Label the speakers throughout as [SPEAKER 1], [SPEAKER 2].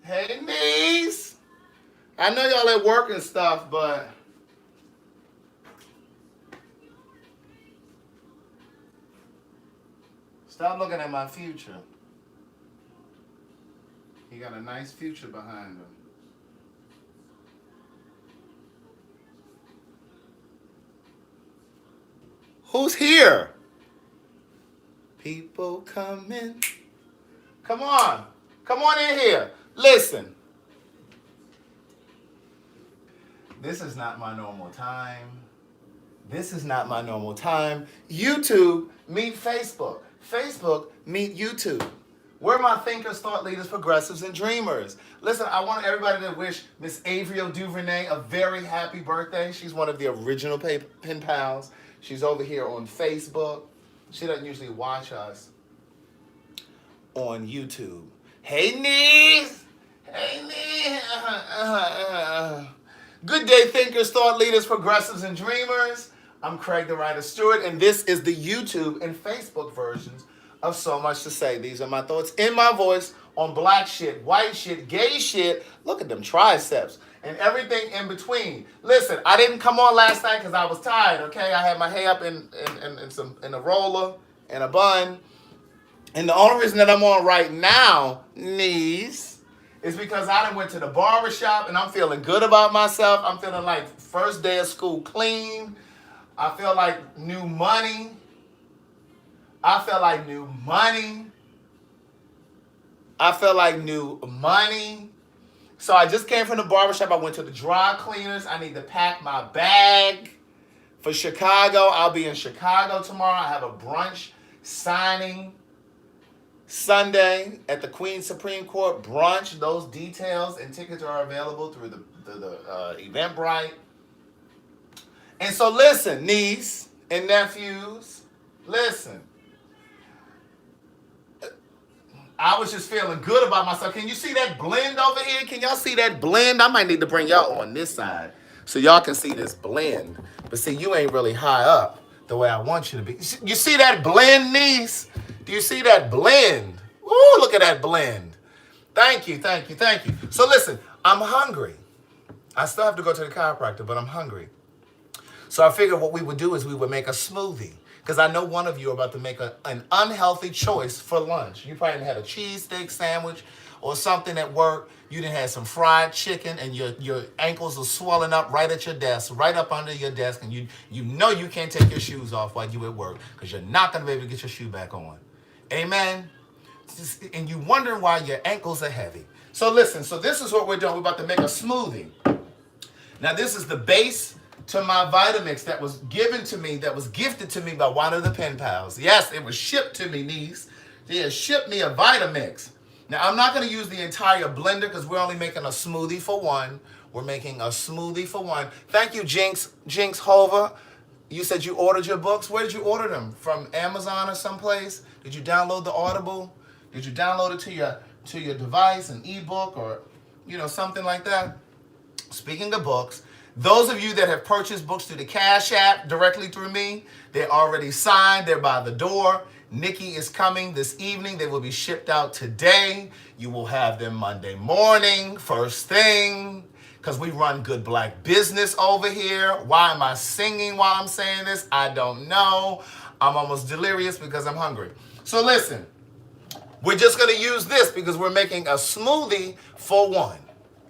[SPEAKER 1] Hey, niece. I know y'all at work and stuff, but stop looking at my future. He got a nice future behind him. Who's here? People coming. Come on. Come on in here. Listen. This is not my normal time. This is not my normal time. YouTube meet Facebook. Facebook meet YouTube. We're my thinkers, thought leaders, progressives, and dreamers. Listen, I want everybody to wish Miss Avriel Duvernay a very happy birthday. She's one of the original pen pals. She's over here on Facebook. She doesn't usually watch us on YouTube. Hey, niece. Hey, niece. Good day, thinkers, thought leaders, progressives, and dreamers. I'm Craig the Writer Stewart, and this is the YouTube and Facebook versions of So Much to Say. These are my thoughts in my voice on black shit, white shit, gay shit. Look at them triceps and everything in between. Listen, I didn't come on last night because I was tired, okay? I had my hair up in a roller and a bun. And the only reason that I'm on right now, niece, is because I done went to the barber shop and I'm feeling good about myself. I'm feeling like first day of school clean. I feel like new money. I feel like new money. I feel like new money. So I just came from the barbershop. I went to the dry cleaners. I need to pack my bag for Chicago. I'll be in Chicago tomorrow. I have a brunch signing Sunday at the Queens Supreme Court brunch. Those details and tickets are available through the Eventbrite. And so listen, niece and nephews, listen. I was just feeling good about myself. Can you see that blend over here? Can y'all see that blend? I might need to bring y'all on this side so y'all can see this blend. But see, you ain't really high up the way I want you to be. You see that blend, niece? Do you see that blend? Ooh, look at that blend. Thank you, thank you, thank you. So listen, I'm hungry. I still have to go to the chiropractor, but I'm hungry. So I figured what we would do is we would make a smoothie. Because I know one of you are about to make an unhealthy choice for lunch. You probably had a cheesesteak sandwich or something at work. You done had some fried chicken and your ankles are swelling up right at your desk, right up under your desk. And you know you can't take your shoes off while you at work because you're not going to be able to get your shoe back on. Amen? And you wondering why your ankles are heavy. So listen, so this is what we're doing. We're about to make a smoothie. Now this is the base to my Vitamix that was given to me, that was gifted to me by one of the pen pals. Yes, it was shipped to me, niece. They had shipped me a Vitamix. Now, I'm not going to use the entire blender because we're only making a smoothie for one. We're making a smoothie for one. Thank you, Jinx Hova. You said you ordered your books. Where did you order them? From Amazon or someplace? Did you download the Audible? Did you download it to your device, an ebook or, something like that? Speaking of books, those of you that have purchased books through the Cash App directly through me, they're already signed. They're by the door. Nikki is coming this evening. They will be shipped out today. You will have them Monday morning, first thing, because we run good black business over here. Why am I singing while I'm saying this? I don't know. I'm almost delirious because I'm hungry. So listen, we're just going to use this because we're making a smoothie for one.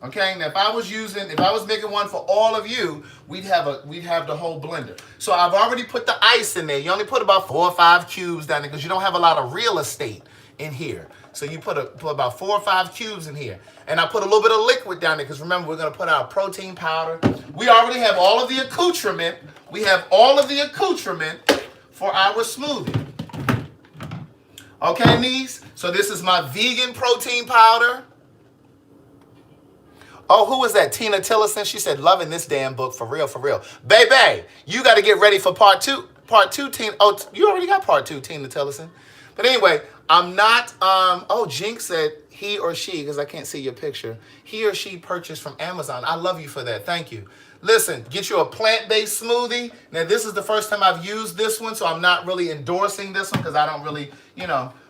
[SPEAKER 1] Okay, now if I was making one for all of you, we'd have the whole blender. So I've already put the ice in there. You only put about 4 or 5 cubes down there because you don't have a lot of real estate in here. So you put about 4 or 5 cubes in here. And I put a little bit of liquid down there because remember, we're going to put our protein powder. We already have all of the accoutrement. We have all of the accoutrement for our smoothie. Okay, niece? So this is my vegan protein powder. Oh, who was that? Tina Tillison. She said, loving this damn book for real, for real. Baby, you got to get ready for part two. Part two, Tina. Oh, you already got part two, Tina Tillison. But anyway, I'm not, Jinx said he or she, because I can't see your picture. He or she purchased from Amazon. I love you for that. Thank you. Listen, get you a plant-based smoothie. Now, this is the first time I've used this one, so I'm not really endorsing this one because I don't really,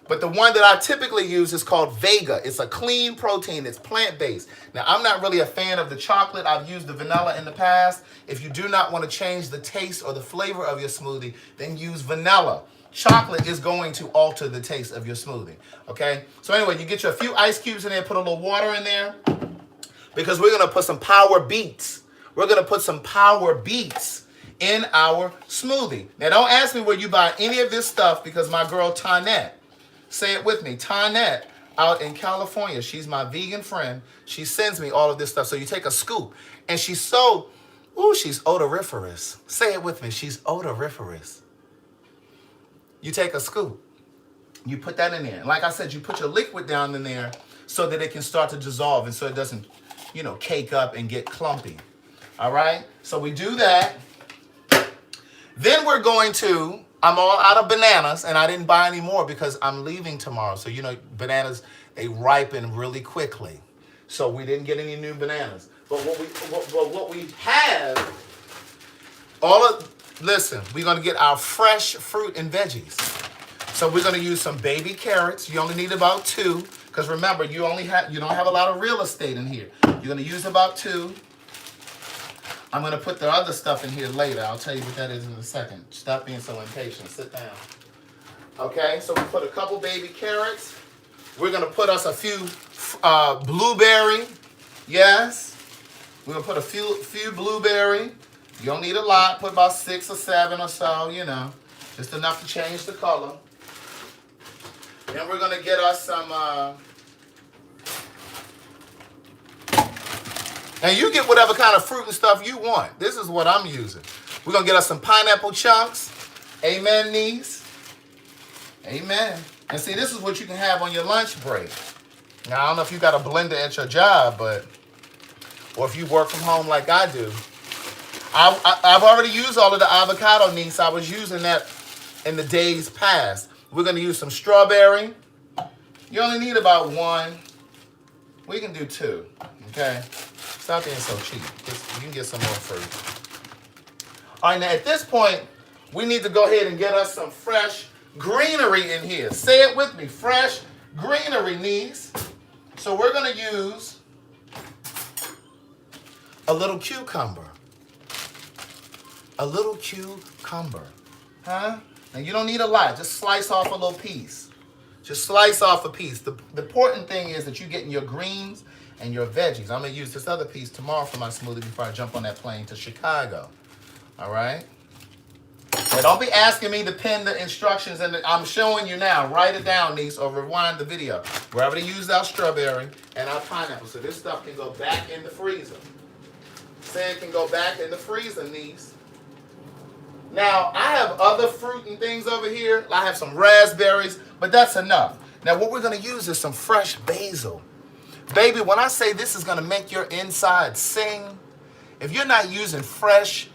[SPEAKER 1] But the one that I typically use is called Vega. It's a clean protein. It's plant-based. Now, I'm not really a fan of the chocolate. I've used the vanilla in the past. If you do not want to change the taste or the flavor of your smoothie, then use vanilla. Chocolate is going to alter the taste of your smoothie, okay? So anyway, you get you a few ice cubes in there, put a little water in there, because we're going to put some power beets. We're going to put some power beets in our smoothie. Now, don't ask me where you buy any of this stuff, because my girl Tonette, say it with me, Tonette out in California, she's my vegan friend. She sends me all of this stuff. So you take a scoop, and she's so, ooh, she's odoriferous. Say it with me, she's odoriferous. You take a scoop, you put that in there. And like I said, you put your liquid down in there so that it can start to dissolve and so it doesn't, you know, cake up and get clumpy. All right? So we do that. Then we're going to, I'm all out of bananas, and I didn't buy any more because I'm leaving tomorrow. So, you know, bananas, they ripen really quickly. So we didn't get any new bananas. But what we have, listen, we're going to get our fresh fruit and veggies. So we're going to use some baby carrots. You only need about 2, because remember, you don't have a lot of real estate in here. You're going to use about 2. I'm going to put the other stuff in here later. I'll tell you what that is in a second. Stop being so impatient. Sit down. Okay, so we put a couple baby carrots. We're going to put us a few blueberry. Yes. We're going to put a few blueberry. You don't need a lot. Put about 6 or 7 or so, you know. Just enough to change the color. Then we're going to get us some... And you get whatever kind of fruit and stuff you want. This is what I'm using. We're going to get us some pineapple chunks. Amen, niece. Amen. And see, this is what you can have on your lunch break. Now, I don't know if you got a blender at your job, or if you work from home like I do. I've already used all of the avocado, niece. I was using that in the days past. We're going to use some strawberry. You only need about 1. We can do 2, okay? Stop being so cheap. You can get some more fruit. All right, now at this point, we need to go ahead and get us some fresh greenery in here. Say it with me, fresh greenery, niece. So we're going to use a little cucumber. A little cucumber. Huh? Now you don't need a lot. Just slice off a little piece. Just slice off a piece. The important thing is that you're getting your greens and your veggies. I'm going to use this other piece tomorrow for my smoothie before I jump on that plane to Chicago. All right? Now, don't be asking me to pin the instructions, and I'm showing you now. Write it down, niece, or rewind the video. We're already used our strawberry and our pineapple, so this stuff can go back in the freezer. Say it can go back in the freezer, niece. Now, I have other fruit and things over here. I have some raspberries, but that's enough. Now, what we're going to use is some fresh basil. Baby, when I say this is going to make your inside sing, if you're not using fresh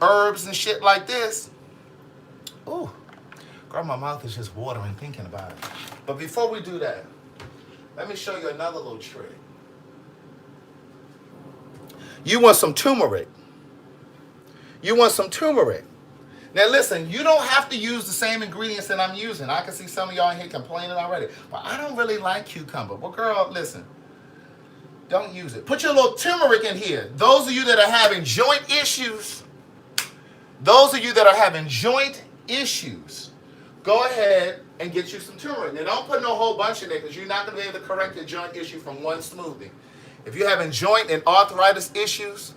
[SPEAKER 1] herbs and shit like this, ooh, girl, my mouth is just watering thinking about it. But before we do that, let me show you another little trick. You want some turmeric. You want some turmeric. Now listen, you don't have to use the same ingredients that I'm using. I can see some of y'all in here complaining already. But I don't really like cucumber. Well, girl, listen. Don't use it. Put your little turmeric in here. Those of you that are having joint issues, go ahead and get you some turmeric. Now don't put no whole bunch in there, because you're not going to be able to correct your joint issue from one smoothie. If you're having joint and arthritis issues,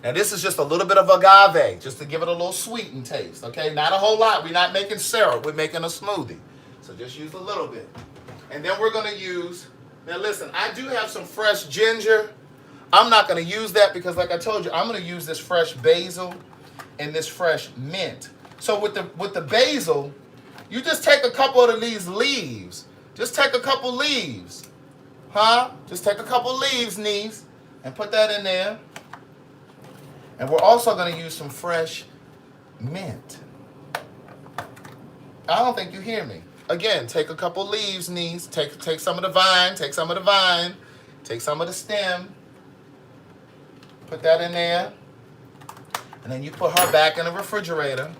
[SPEAKER 1] now this is just a little bit of agave, just to give it a little sweetened taste, okay? Not a whole lot. We're not making syrup. We're making a smoothie. So just use a little bit. And then we're going to use, now listen, I do have some fresh ginger. I'm not going to use that because, like I told you, I'm going to use this fresh basil and this fresh mint. So with the basil, you just take a couple of these leaves. Just take a couple leaves. Huh? Just take a couple leaves, niece, and put that in there. And we're also going to use some fresh mint. I don't think you hear me. Again, take a couple leaves, niece. Take some of the vine. Take some of the vine. Take some of the stem. Put that in there. And then you put her back in the refrigerator.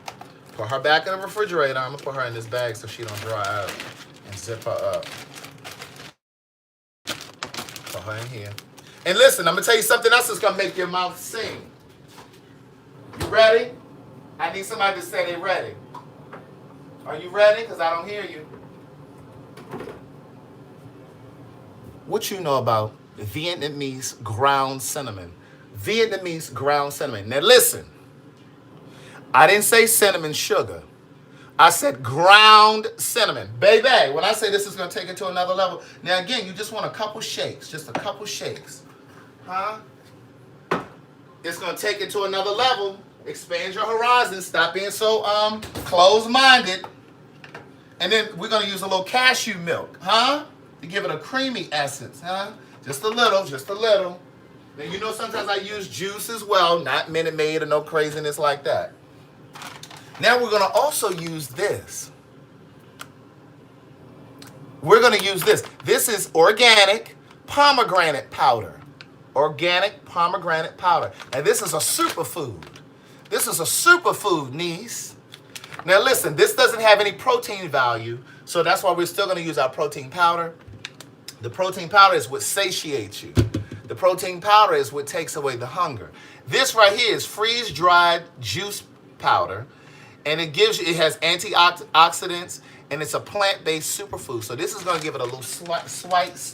[SPEAKER 1] Put her back in the refrigerator. I'm going to put her in this bag so she don't dry out. Zip her up. Put her in here. And listen, I'm going to tell you something else that's going to make your mouth sing. You ready? I need somebody to say they're ready. Are you ready? Because I don't hear you. What you know about Vietnamese ground cinnamon? Vietnamese ground cinnamon. Now listen, I didn't say cinnamon sugar. I said ground cinnamon. Baby, when I say this is going to take it to another level. Now again, you just want a couple shakes. Just a couple shakes. Huh? It's going to take it to another level. Expand your horizons. Stop being so closed-minded. And then we're going to use a little cashew milk. Huh? To give it a creamy essence. Huh? Just a little. Just a little. Now, you know sometimes I use juice as well. Not Minute Maid or no craziness like that. Now we're going to also use this. We're going to use this. This is organic pomegranate powder. Organic pomegranate powder. And this is a superfood. This is a superfood, niece. Now listen, this doesn't have any protein value, so that's why we're still going to use our protein powder. The protein powder is what satiates you. The protein powder is what takes away the hunger. This right here is freeze-dried juice powder. And it has antioxidants, and it's a plant-based superfood. So this is going to give it a little slight sweetness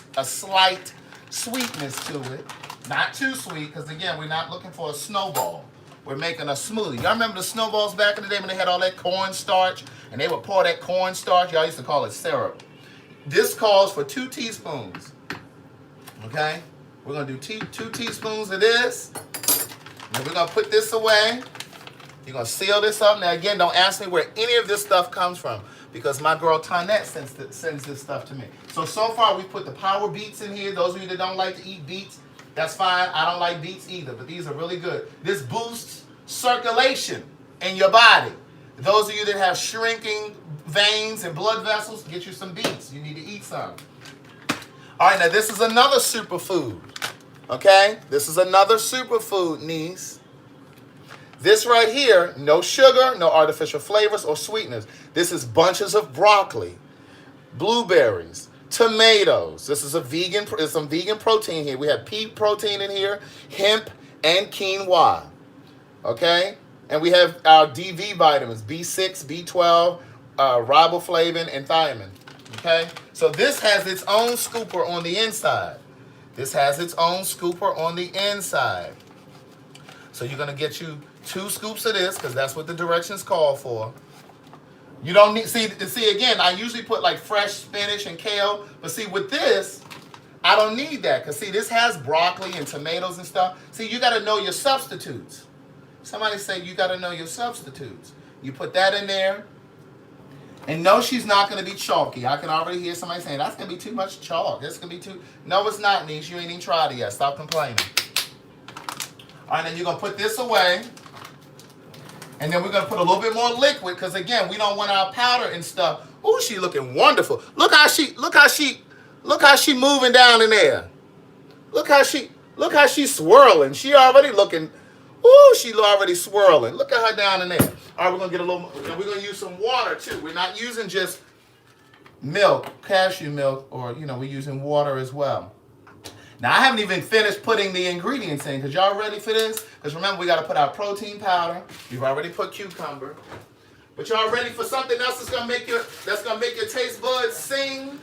[SPEAKER 1] to it. Not too sweet, because again, we're not looking for a snowball. We're making a smoothie. Y'all remember the snowballs back in the day when they had all that cornstarch, and they would pour that cornstarch? Y'all used to call it syrup. This calls for 2 teaspoons. Okay? We're going to do 2 teaspoons of this. And we're going to put this away. You're going to seal this up. Now, again, don't ask me where any of this stuff comes from because my girl Tonette sends this stuff to me. So far, we've put the power beets in here. Those of you that don't like to eat beets, that's fine. I don't like beets either, but these are really good. This boosts circulation in your body. Those of you that have shrinking veins and blood vessels, get you some beets. You need to eat some. All right, now this is another superfood. Okay? This is another superfood, niece. This right here, no sugar, no artificial flavors or sweeteners. This is bunches of broccoli, blueberries, tomatoes. This is there's some vegan protein here. We have pea protein in here, hemp, and quinoa. Okay? And we have our DV vitamins, B6, B12, riboflavin, and thiamine. Okay? So this has its own scooper on the inside. This has its own scooper on the inside. So you're going to get you 2 scoops of this because that's what the directions call for. You don't need, see again, I usually put like fresh spinach and kale, but see with this, I don't need that because see this has broccoli and tomatoes and stuff. See, you got to know your substitutes. Somebody say you got to know your substitutes. You put that in there. And no, she's not going to be chalky. I can already hear somebody saying, that's going to be too much chalk. That's going to be too... No, it's not, niece. You ain't even tried it yet. Stop complaining. All right, then you're going to put this away. And then we're going to put a little bit more liquid because, again, we don't want our powder and stuff. Ooh, she looking wonderful. Look how she moving down in there. Look how she's swirling. She already looking... Ooh, she already swirling. Look at her down in there. All right, we're going to get a little, and we're going to use some water too. We're not using just milk, cashew milk, or, we're using water as well. Now, I haven't even finished putting the ingredients in because y'all ready for this? Because remember, we got to put our protein powder. We've already put cucumber. But y'all ready for something else that's going to make your taste buds sing?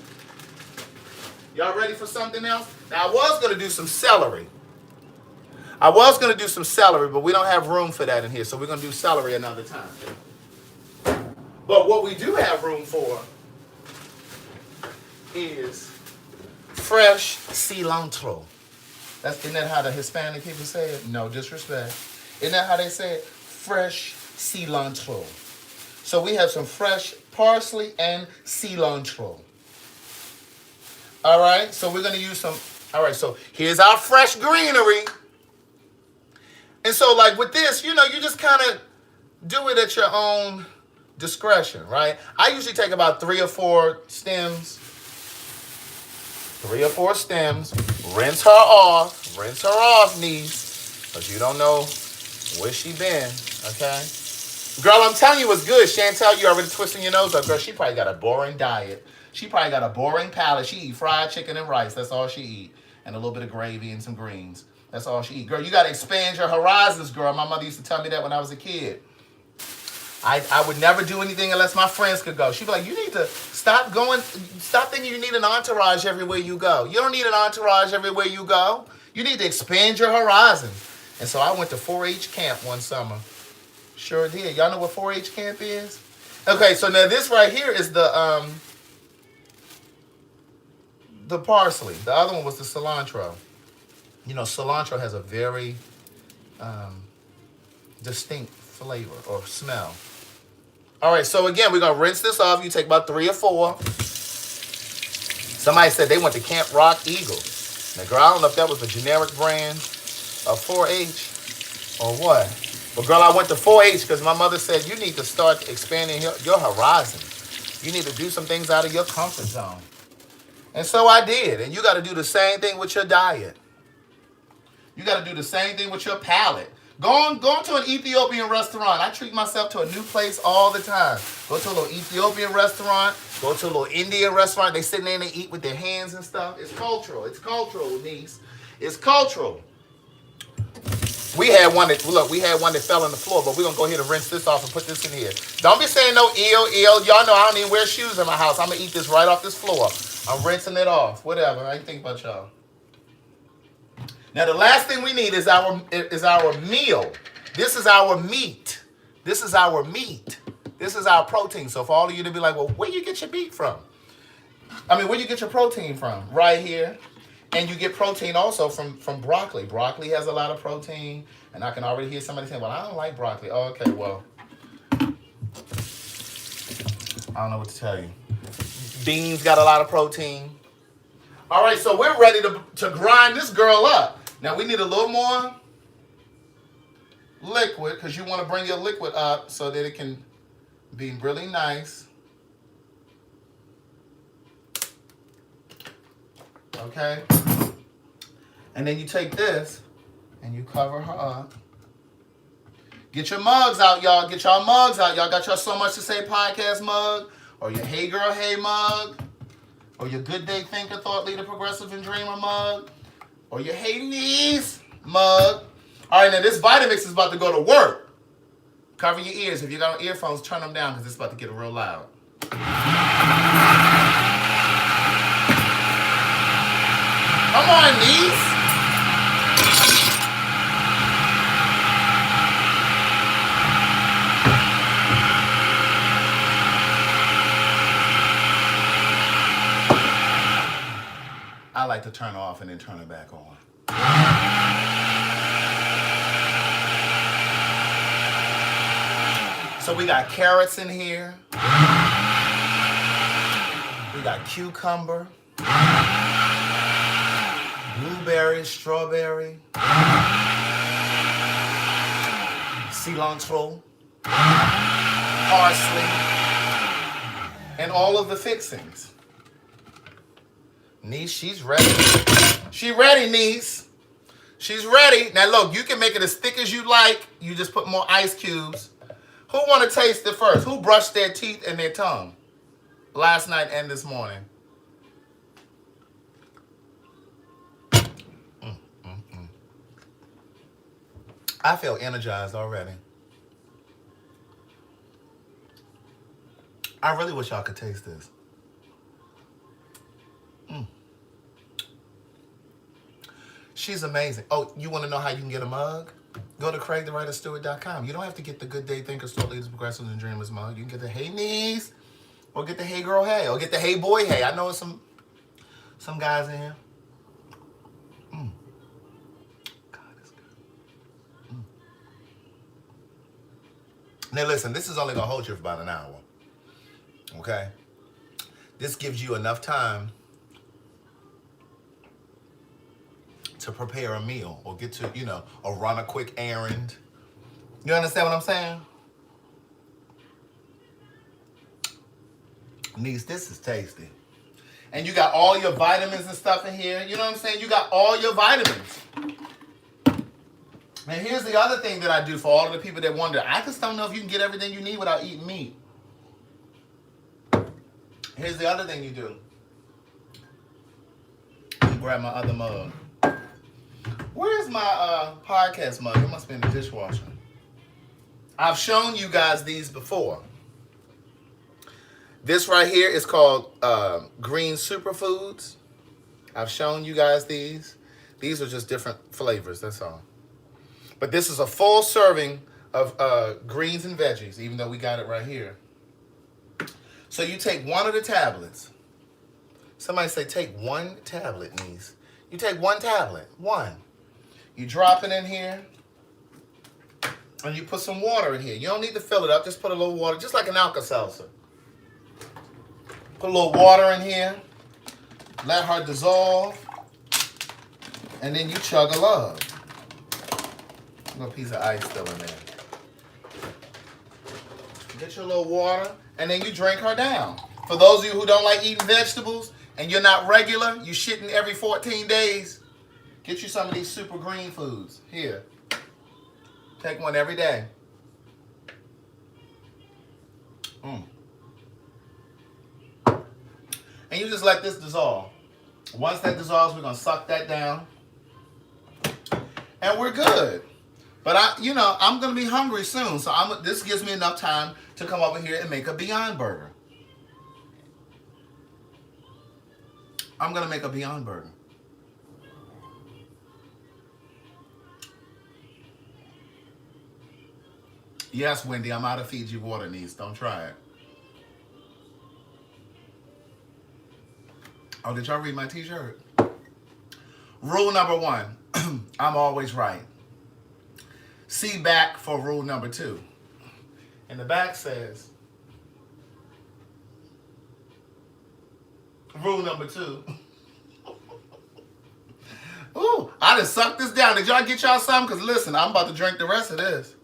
[SPEAKER 1] Y'all ready for something else? Now, I was going to do some celery. but we don't have room for that in here, so we're going to do celery another time. But what we do have room for is fresh cilantro. Isn't that how the Hispanic people say it? No disrespect. Isn't that how they say it? Fresh cilantro. So we have some fresh parsley and cilantro. All right, so we're going to use some. All right, so here's our fresh greenery. And so, like with this, you just kind of do it at your own discretion, right? I usually take about 3 or 4 stems. 3 or 4 stems. Rinse her off, niece, because you don't know where she been, okay? Girl, I'm telling you it's good. Chantel, you already twisting your nose up. Girl, she probably got a boring diet. She probably got a boring palate. She eat fried chicken and rice. That's all she eat. And a little bit of gravy and some greens. That's all she eat. Girl, you got to expand your horizons, girl. My mother used to tell me that when I was a kid. I would never do anything unless my friends could go. She'd be like, you need to stop thinking you need an entourage everywhere you go. You don't need an entourage everywhere you go. You need to expand your horizon. And so I went to 4-H camp one summer. Sure did. Y'all know what 4-H camp is? Okay, so now this right here is the parsley. The other one was the cilantro. You know, cilantro has a very distinct flavor or smell. All right, so again, we're going to rinse this off. You take about 3 or 4. Somebody said they went to Camp Rock Eagle. Now, girl, I don't know if that was a generic brand of 4-H or what. But, girl, I went to 4-H because my mother said you need to start expanding your horizon. You need to do some things out of your comfort zone. And so I did. And you got to do the same thing with your diet. You got to do the same thing with your palate. Going to an Ethiopian restaurant. I treat myself to a new place all the time. Go to a little Ethiopian restaurant. Go to a little Indian restaurant. They sit there and they eat with their hands and stuff. It's cultural. It's cultural, niece. It's cultural. We had one that fell on the floor, but we're going to go ahead and rinse this off and put this in here. Don't be saying no ill. Y'all know I don't even wear shoes in my house. I'm going to eat this right off this floor. I'm rinsing it off. Whatever. I ain't think about y'all. Now, the last thing we need is our meal. This is our meat. This is our meat. This is our protein. So for all of you to be like, well, where you get your meat from? Where you get your protein from? Right here. And you get protein also from broccoli. Broccoli has a lot of protein. And I can already hear somebody saying, well, I don't like broccoli. Oh, okay, well, I don't know what to tell you. Beans got a lot of protein. All right, so we're ready to grind this girl up. Now, we need a little more liquid because you want to bring your liquid up so that it can be really nice. Okay? And then you take this and you cover her up. Get your mugs out, y'all. Get y'all mugs out. Y'all got your So Much to Say podcast mug or your Hey Girl, Hey mug or your Good Day Thinker, Thought Leader, Progressive, and Dreamer mug. Or your Hey Niece mug. All right, now this Vitamix is about to go to work. Cover your ears. If you got on earphones, turn them down because it's about to get real loud. Come on, niece. I like to turn it off and then turn it back on. So we got carrots in here. We got cucumber, blueberry, strawberry, cilantro, parsley, and all of the fixings. Niece, she's ready. She ready, niece. She's ready. Now look, you can make it as thick as you like. You just put more ice cubes. Who want to taste it first? Who brushed their teeth and their tongue last night and this morning? I feel energized already. I really wish y'all could taste this. She's amazing. Oh, you want to know how you can get a mug? Go to CraigTheWriterStewart.com. You don't have to get the Good Day Thinkers, Thought Leaders, Progressives, and Dreamers mug. You can get the Hey Niece, or get the Hey Girl Hey, or get the Hey Boy Hey. I know some guys in here. God, it's good. Now listen, this is only going to hold you for about an hour. Okay? This gives you enough time to prepare a meal or get to, or run a quick errand. You understand what I'm saying? Niece, this is tasty. And you got all your vitamins and stuff in here. You know what I'm saying? You got all your vitamins. And here's the other thing that I do for all of the people that wonder, I just don't know if you can get everything you need without eating meat. Here's the other thing you do. Let me grab my other mug. Where's my podcast mug? It must be in the dishwasher. I've shown you guys these before. This right here is called green superfoods. I've shown you guys these. These are just different flavors, that's all. But this is a full serving of greens and veggies, even though we got it right here. So you take one of the tablets. Somebody say, take one tablet, niece. You take one tablet, one. You drop it in here, and you put some water in here. You don't need to fill it up. Just put a little water, just like an Alka-Seltzer. Put a little water in here. Let her dissolve. And then you chug a lug. A little piece of ice still in there. Get your little water, and then you drink her down. For those of you who don't like eating vegetables, and you're not regular, you shitting every 14 days, get you some of these super green foods. Here. Take one every day. And you just let this dissolve. Once that dissolves, we're going to suck that down. And we're good. But I'm going to be hungry soon. So this gives me enough time to come over here and make a Beyond Burger. I'm going to make a Beyond Burger. Yes, Wendy, I'm out of Fiji water, niece. Don't try it. Oh, did y'all read my t-shirt? Rule number 1, I'm always right. See back for rule number 2. And the back says, rule number 2. Ooh, I just sucked this down. Did y'all get y'all some? Because listen, I'm about to drink the rest of this.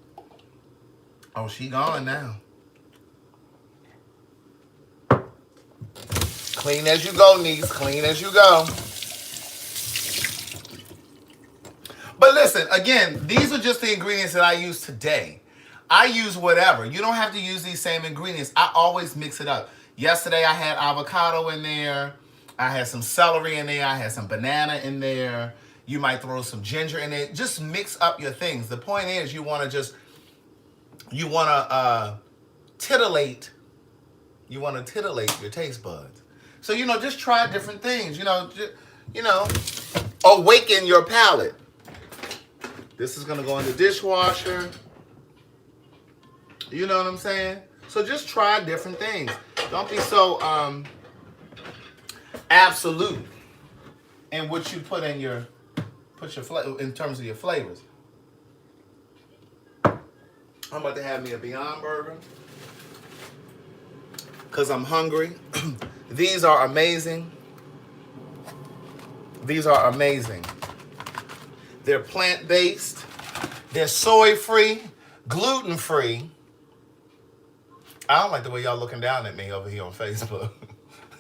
[SPEAKER 1] Oh, she gone now. Clean as you go, niece. Clean as you go. But listen, again, these are just the ingredients that I use today. I use whatever. You don't have to use these same ingredients. I always mix it up. Yesterday, I had avocado in there. I had some celery in there. I had some banana in there. You might throw some ginger in it. Just mix up your things. The point is you want to titillate. You want to titillate your taste buds. So, just try different things. Awaken your palate. This is going to go in the dishwasher. You know what I'm saying? So just try different things. Don't be so absolute in what you put in your in terms of your flavors. I'm about to have me a Beyond Burger because I'm hungry. These are amazing. These are amazing. They're plant-based. They're soy-free, gluten-free. I don't like the way y'all looking down at me over here on Facebook.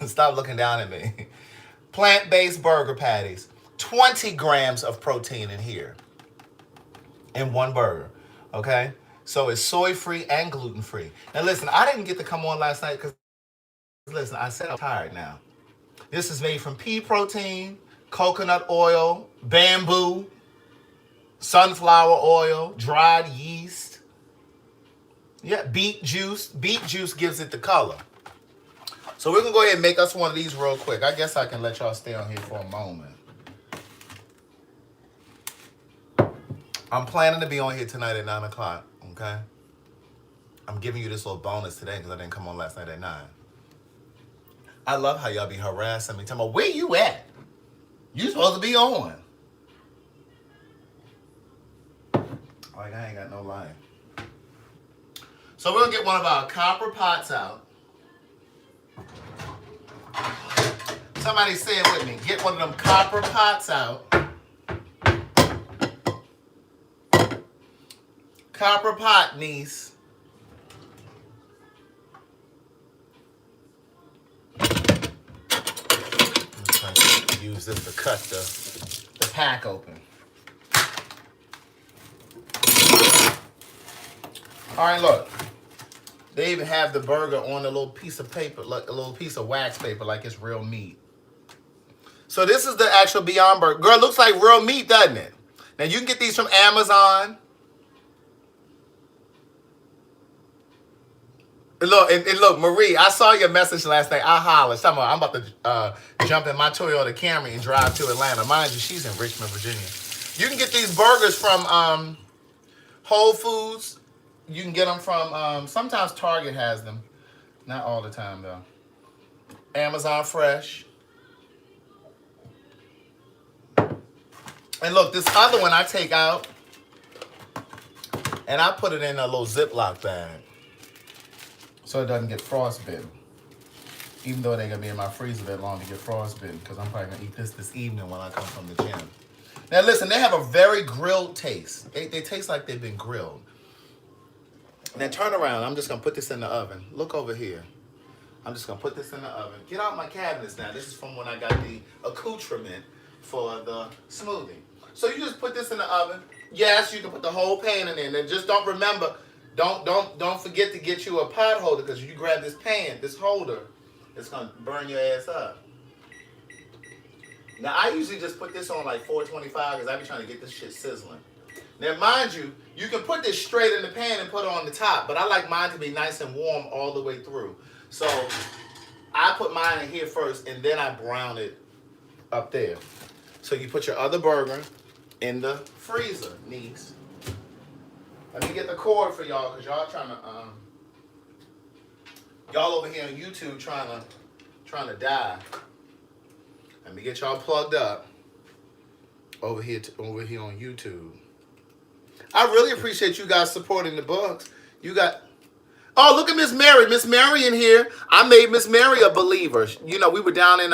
[SPEAKER 1] Stop looking down at me. Plant-based burger patties. 20 grams of protein in here. In one burger. Okay? So it's soy-free and gluten-free. Now listen, I didn't get to come on last night because, listen, I said I'm tired now. This is made from pea protein, coconut oil, bamboo, sunflower oil, dried yeast. Yeah, beet juice. Beet juice gives it the color. So we're going to go ahead and make us one of these real quick. I guess I can let y'all stay on here for a moment. I'm planning to be on here tonight at 9 o'clock, okay? I'm giving you this little bonus today because I didn't come on last night at 9. I love how y'all be harassing me. Tell me, where you at? You supposed to be on. Like, I ain't got no life. So we're going to get one of our copper pots out. Somebody say it with me. Get one of them copper pots out. Copper pot, niece. I'm trying to use this to cut the pack open. All right, look. They even have the burger on a little piece of paper, like a little piece of wax paper, like it's real meat. So this is the actual Beyond Burger. Girl, it looks like real meat, doesn't it? Now you can get these from Amazon. And look, Marie, I saw your message last night. I hollered. I'm about to jump in my Toyota Camry and drive to Atlanta. Mind you, she's in Richmond, Virginia. You can get these burgers from Whole Foods. You can get them from, sometimes Target has them. Not all the time, though. Amazon Fresh. And look, this other one I take out and I put it in a little Ziploc bag so it doesn't get frostbitten. Even though they're going to be in my freezer that long to get frostbitten, because I'm probably going to eat this evening when I come from the gym. Now listen, they have a very grilled taste. They taste like they've been grilled. Now turn around. I'm just going to put this in the oven. Look over here. I'm just going to put this in the oven. Get out my cabinets now. This is from when I got the accoutrement for the smoothie. So you just put this in the oven. Yes, you can put the whole pan in there. And just don't don't forget to get you a pot holder, because if you grab this pan, this holder, it's going to burn your ass up. Now, I usually just put this on like 425 because I be trying to get this shit sizzling. Now, mind you, you can put this straight in the pan and put it on the top, but I like mine to be nice and warm all the way through. So, I put mine in here first, and then I brown it up there. So, you put your other burger in the freezer, niece. Let me get the cord for y'all, because y'all trying to, y'all over here on YouTube trying to die. Let me get y'all plugged up over here on YouTube. I really appreciate you guys supporting the books. You got, oh, look at Miss Mary. Miss Mary in here. I made Miss Mary a believer. You know, we were down in,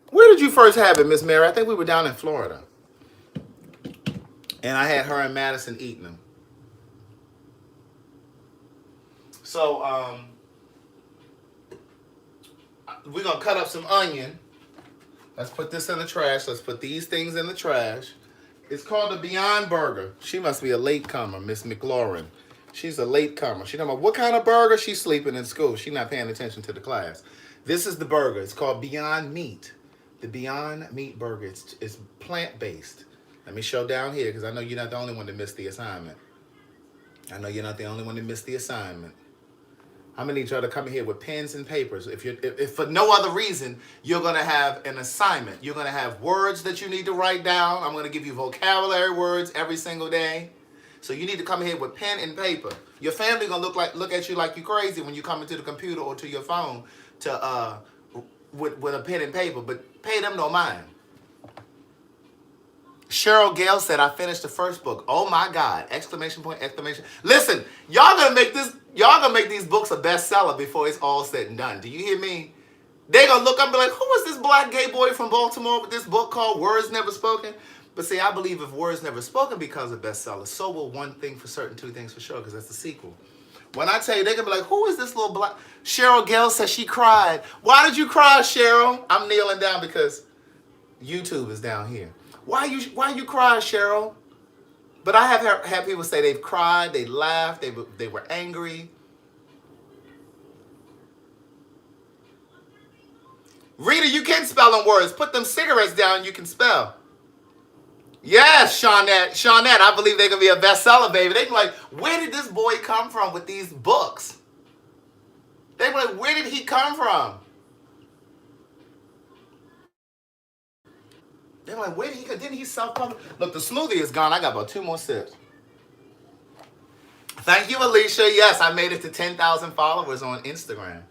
[SPEAKER 1] where did you first have it, Miss Mary? I think we were down in Florida. And I had her and Madison eating them. So, we're going to cut up some onion. Let's put this in the trash. Let's put these things in the trash. It's called the Beyond Burger. She must be a latecomer, Miss McLaurin. She's a latecomer. She talking about what kind of burger? She's sleeping in school. She's not paying attention to the class. This is the burger. It's called Beyond Meat. The Beyond Meat Burger. It's plant-based. Let me show down here, because I know you're not the only one that missed the assignment. I know you're not the only one that missed the assignment. I'm gonna need y'all to come in here with pens and papers. If for no other reason, you're gonna have an assignment. You're gonna have words that you need to write down. I'm gonna give you vocabulary words every single day. So you need to come in here with pen and paper. Your family gonna look at you like you crazy when you come into the computer or to your phone to with a pen and paper, but pay them no mind. Cheryl Gale said, I finished the first book. Oh my God. Exclamation point, exclamation. Listen, y'all gonna make these books a bestseller before it's all said and done. Do you hear me? They gonna look up and be like, who is this black gay boy from Baltimore with this book called Words Never Spoken? But see, I believe if Words Never Spoken becomes a bestseller, so will One Thing for Certain, Two Things for Sure, because that's the sequel. When I tell you, they're gonna be like, who is this little black? Cheryl Gale said she cried. Why did you cry, Cheryl? I'm kneeling down because YouTube is down here. Why you cry, Cheryl? But I have had people say they've cried, they laughed, they were angry. Rita, you can spell on words. Put them cigarettes down, you can spell. Yes, Shawnette, I believe they're going to be a bestseller, baby. They be like, where did this boy come from with these books? They be like, where did he come from? They're like, where did he go? Didn't he self-publish? Look, the smoothie is gone. I got about 2 more sips. Thank you, Alicia. Yes, I made it to 10,000 followers on Instagram.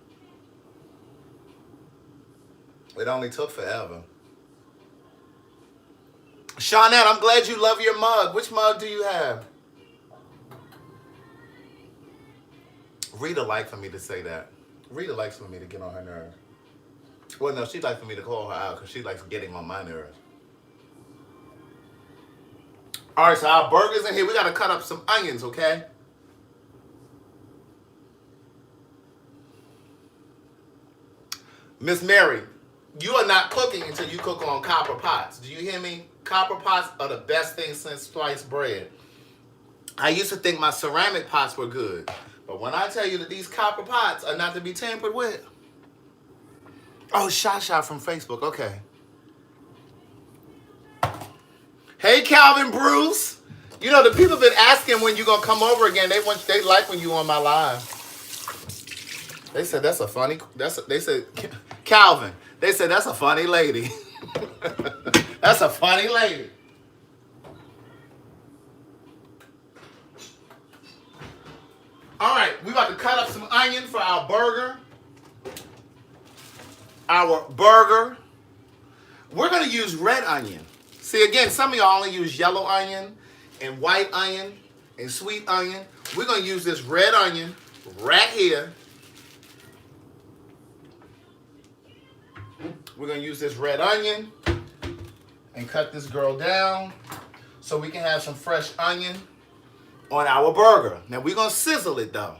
[SPEAKER 1] It only took forever. Shawnette, I'm glad you love your mug. Which mug do you have? Rita likes for me to say that. Rita likes for me to get on her nerves. Well, no, she'd like for me to call her out because she likes getting on my nerves. All right, so our burger's in here. We got to cut up some onions, okay? Miss Mary, you are not cooking until you cook on copper pots. Do you hear me? Copper pots are the best thing since sliced bread. I used to think my ceramic pots were good, But when I tell you that these copper pots are not to be tampered with. Oh, Shasha from Facebook. Okay. Hey, Calvin Bruce. You know, the people been asking when you gonna come over again. They like when you on my live. They said that's a funny. They said Calvin. They said that's a funny lady. That's a funny lady. All right, we about to cut up some onion for our burger. We're gonna use red onion. See, again, some of y'all only use yellow onion and white onion and sweet onion. We're gonna use this red onion right here. We're gonna use this red onion and cut this girl down so we can have some fresh onion on our burger. Now we're gonna sizzle it though.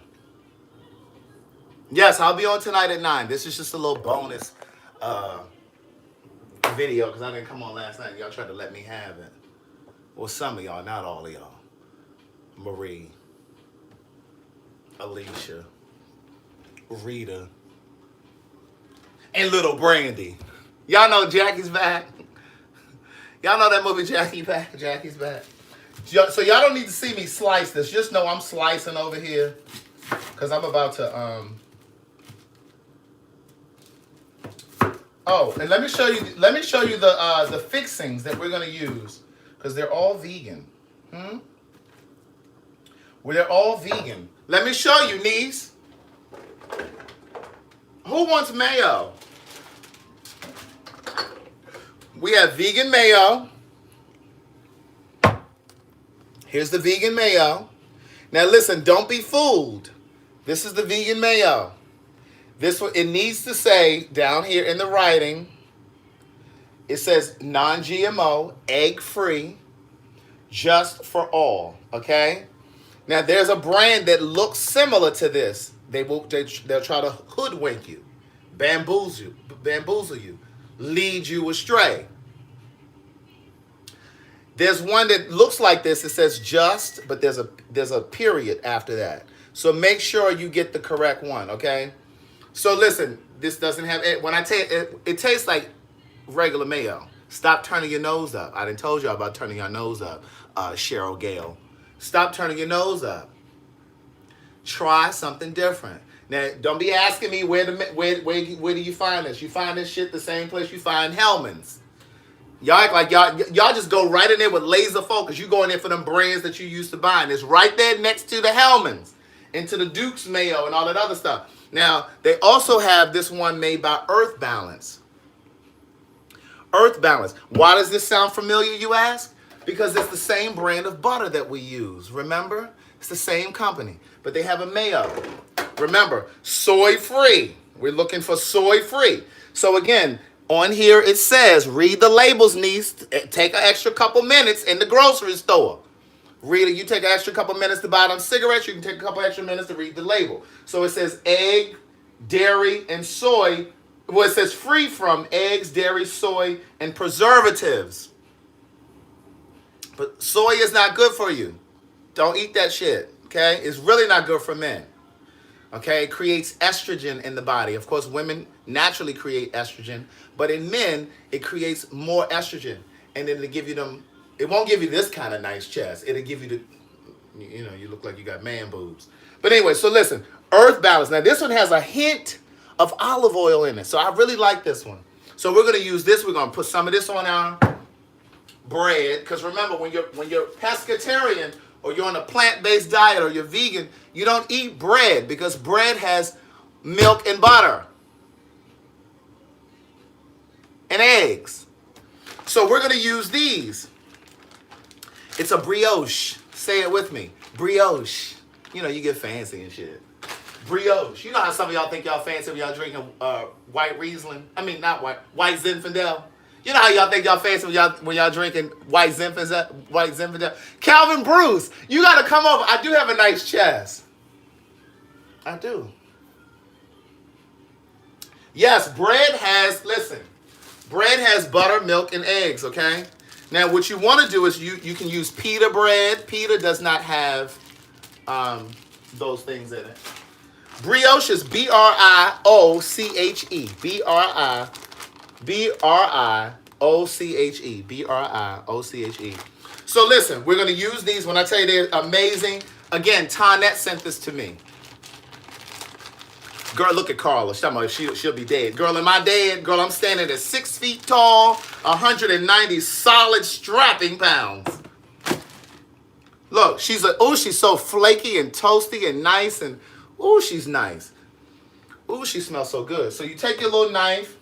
[SPEAKER 1] Yes, I'll be on tonight at 9. This is just a little bonus video because I didn't come on last night. Y'all tried to let me have it. Well, some of y'all, not all of y'all. Marie, Alicia, Rita, and little Brandy. Y'all know Jackie's back. Y'all know that movie Jackie's back. So y'all don't need to see me slice this. Just know I'm slicing over here because I'm about to Oh, and let me show you the fixings that we're gonna use because they're all vegan. Well, they're all vegan. Let me show you, niece. Who wants mayo? We have vegan mayo. Here's the vegan mayo. Now listen, don't be fooled. This is the vegan mayo. This one, it needs to say down here in the writing, it says non-GMO, egg-free, just for all, okay? Now there's a brand that looks similar to this. They'll try to hoodwink you, bamboozle you, lead you astray. There's one that looks like this. It says just, but there's a period after that. So make sure you get the correct one, okay? So listen, this doesn't have, when I tell you, it tastes like regular mayo. Stop turning your nose up. I done told you about turning your nose up, Cheryl Gale. Stop turning your nose up. Try something different. Now, don't be asking me where do you find this? You find this shit the same place you find Hellman's. Y'all act like y'all just go right in there with laser focus. You go in there for them brands that you used to buy. And it's right there next to the Hellman's and to the Duke's Mayo and all that other stuff. Now, they also have this one made by Earth Balance. Earth Balance. Why does this sound familiar, you ask? Because it's the same brand of butter that we use. Remember? It's the same company. But they have a mayo. Remember, soy-free. We're looking for soy-free. So again, on here it says, read the labels, niece. Take an extra couple minutes in the grocery store. Read it. You take an extra couple minutes to buy them cigarettes. You can take a couple extra minutes to read the label. So it says egg, dairy, and soy. Well, it says free from eggs, dairy, soy, and preservatives. But soy is not good for you. Don't eat that shit, okay? It's really not good for men, okay? It creates estrogen in the body. Of course, women naturally create estrogen, but in men, it creates more estrogen. And then it'll give you them, it won't give you this kind of nice chest. It'll give you the, you know, you look like you got man boobs. But anyway, so listen, Earth Balance. Now, this one has a hint of olive oil in it. So I really like this one. So we're going to use this. We're going to put some of this on our bread. Because remember, when you're pescatarian or you're on a plant-based diet or you're vegan, you don't eat bread because bread has milk and butter and eggs. So we're going to use these. It's a brioche. Say it with me. Brioche. You know, you get fancy and shit. Brioche. You know how some of y'all think y'all fancy when y'all drinking white Riesling? I mean, not white Zinfandel. You know how y'all think y'all fancy when y'all drinking white Zinfandel? Calvin Bruce, you got to come over. I do have a nice chest. I do. Yes, bread has, listen, bread has butter, milk, and eggs, okay? Now, what you want to do is you can use pita bread. Pita does not have those things in it. Brioche is B-R-I-O-C-H-E. B-R-I-O-C-H-E. B-R-I-O-C-H-E. So listen, we're going to use these. When I tell you they're amazing, again, Tonette sent this to me. Girl, look at Carla. She'll be dead. Girl, am I dead? Girl, I'm standing at 6 feet tall, 190 solid strapping pounds. Look, she's so flaky and toasty and nice, and ooh, she's nice. Ooh, she smells so good. So you take your little knife,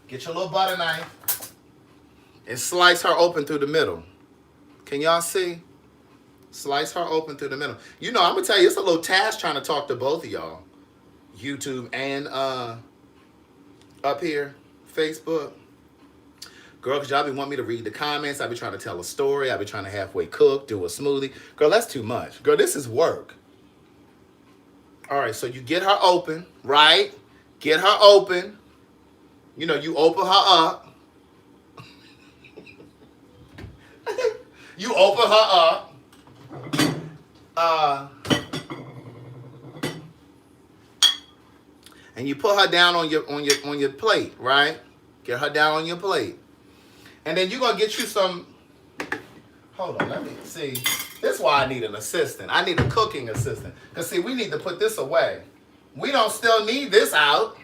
[SPEAKER 1] get your little butter knife, and slice her open through the middle. Can y'all see? Slice her open through the middle. You know, I'm gonna tell you, it's a little task trying to talk to both of y'all. YouTube and up here, Facebook. Girl, because y'all be wanting me to read the comments. I be trying to tell a story. I be trying to halfway cook, do a smoothie. Girl, that's too much. Girl, this is work. All right, so you get her open, right? Get her open. You know, you open her up. You open her up. And you put her down on your plate, right? Get her down on your plate. And then you're gonna get you some. Hold on, let me see. This is why I need an assistant. I need a cooking assistant. Because see, we need to put this away. We don't still need this out.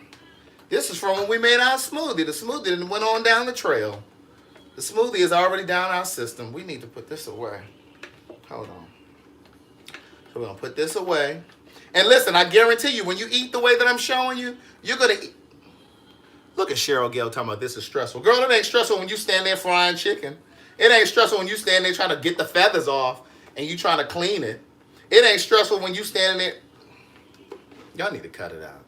[SPEAKER 1] This is from when we made our smoothie. The smoothie went on down the trail. The smoothie is already down our system. We need to put this away. Hold on. So we're gonna put this away. And listen, I guarantee you, when you eat the way that I'm showing you, you're going to eat. Look at Cheryl Gale talking about this is stressful. Girl, it ain't stressful when you stand there frying chicken. It ain't stressful when you stand there trying to get the feathers off and you trying to clean it. It ain't stressful when you standing there. Y'all need to cut it out.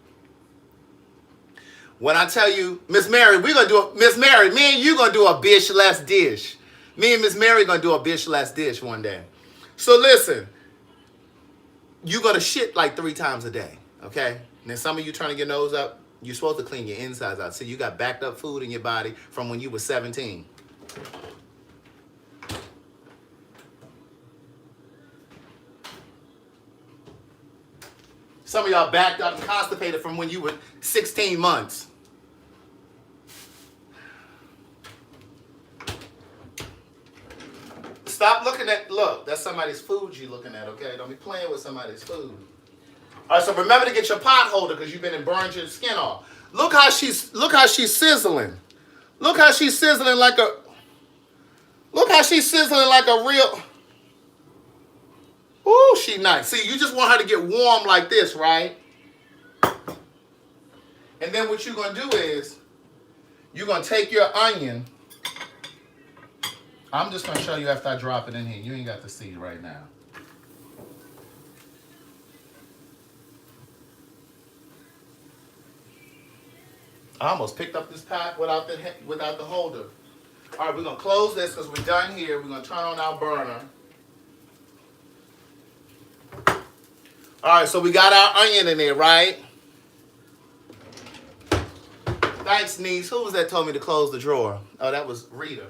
[SPEAKER 1] When I tell you, Miss Mary, we're going to do Miss Mary, me and you going to do a bitch less dish. Me and Miss Mary going to do a bitch less dish one day. So listen. You're going to shit like 3 times a day, okay? And then some of you trying to get your nose up, you're supposed to clean your insides out. So you got backed up food in your body from when you were 17. Some of y'all backed up and constipated from when you were 16 months. Stop looking at, look, that's somebody's food you're looking at, okay? Don't be playing with somebody's food. All right, so remember to get your pot holder because you've been and burned your skin off. Look how she's sizzling. Look how she's sizzling like a real. Ooh, she nice. See, you just want her to get warm like this, right? And then what you're going to do is you're going to take your onion. I'm just going to show you after I drop it in here. You ain't got to see it right now. I almost picked up this pack without the holder. All right, we're going to close this because we're done here. We're going to turn on our burner. All right, so we got our onion in there, right? Thanks, niece. Who was that told me to close the drawer? Oh, that was Rita.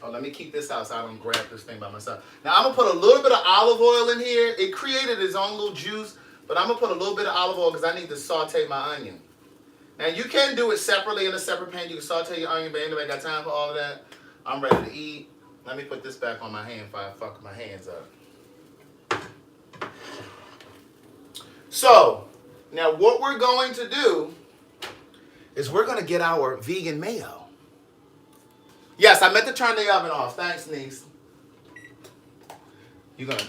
[SPEAKER 1] Oh, let me keep this out so I don't grab this thing by myself. Now, I'm going to put a little bit of olive oil in here. It created its own little juice, but I'm going to put a little bit of olive oil because I need to saute my onion. Now, you can do it separately in a separate pan. You can saute your onion, but anybody got time for all of that? I'm ready to eat. Let me put this back on my hand before I fuck my hands up. So, now what we're going to do is we're going to get our vegan mayo. Yes, I meant to turn the oven off. Thanks, niece. You're going to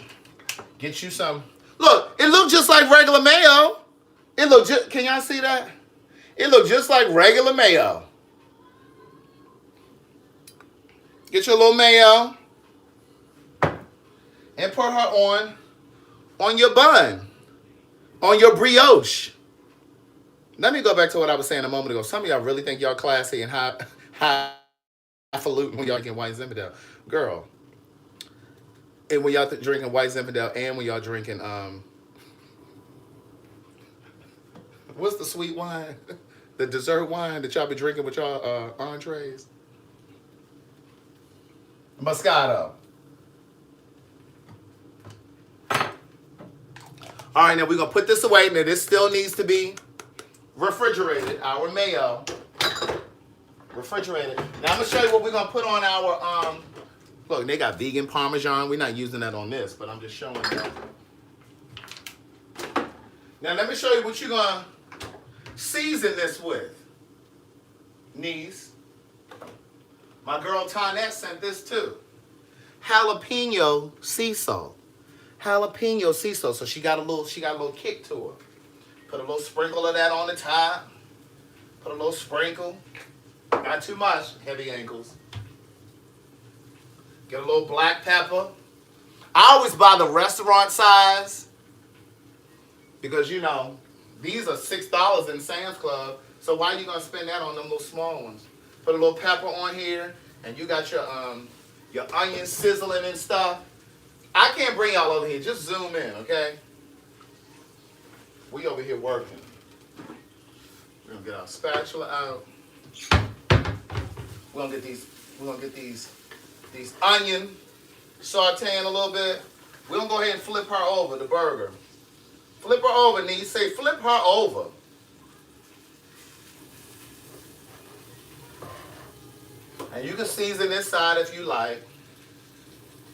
[SPEAKER 1] get you some. Look, it looked just like regular mayo. It looked just, can y'all see that? It looked just like regular mayo. Get your little mayo and put her on your bun, on your brioche. Let me go back to what I was saying a moment ago. Some of y'all really think y'all classy and highfalutin when y'all drinking white Zinfandel. Girl, and when y'all drinking white Zinfandel and when y'all drinking, what's the sweet wine? The dessert wine that y'all be drinking with y'all entrees? Moscato. All right, now we're going to put this away. Now, this still needs to be refrigerated, our mayo. Refrigerated. Now, I'm going to show you what we're going to put on our, look, they got vegan Parmesan. We're not using that on this, but I'm just showing you. Now, let me show you what you're going to season this with. Niece. My girl Tonette sent this too. Jalapeno sea salt. Jalapeno sea salt. So she got a little kick to her. Put a little sprinkle of that on the top. Put a little sprinkle. Not too much. Heavy ankles. Get a little black pepper. I always buy the restaurant size. Because, you know, these are $6 in Sam's Club. So why are you going to spend that on them little small ones? Put a little pepper on here. And you got your onions sizzling and stuff. I can't bring y'all over here. Just zoom in, okay? We over here working. We're going to get our spatula out. We're going to get these onion sauteing a little bit. We're going to go ahead and flip her over, the burger. Flip her over, niece. Say, flip her over. And you can season this side if you like.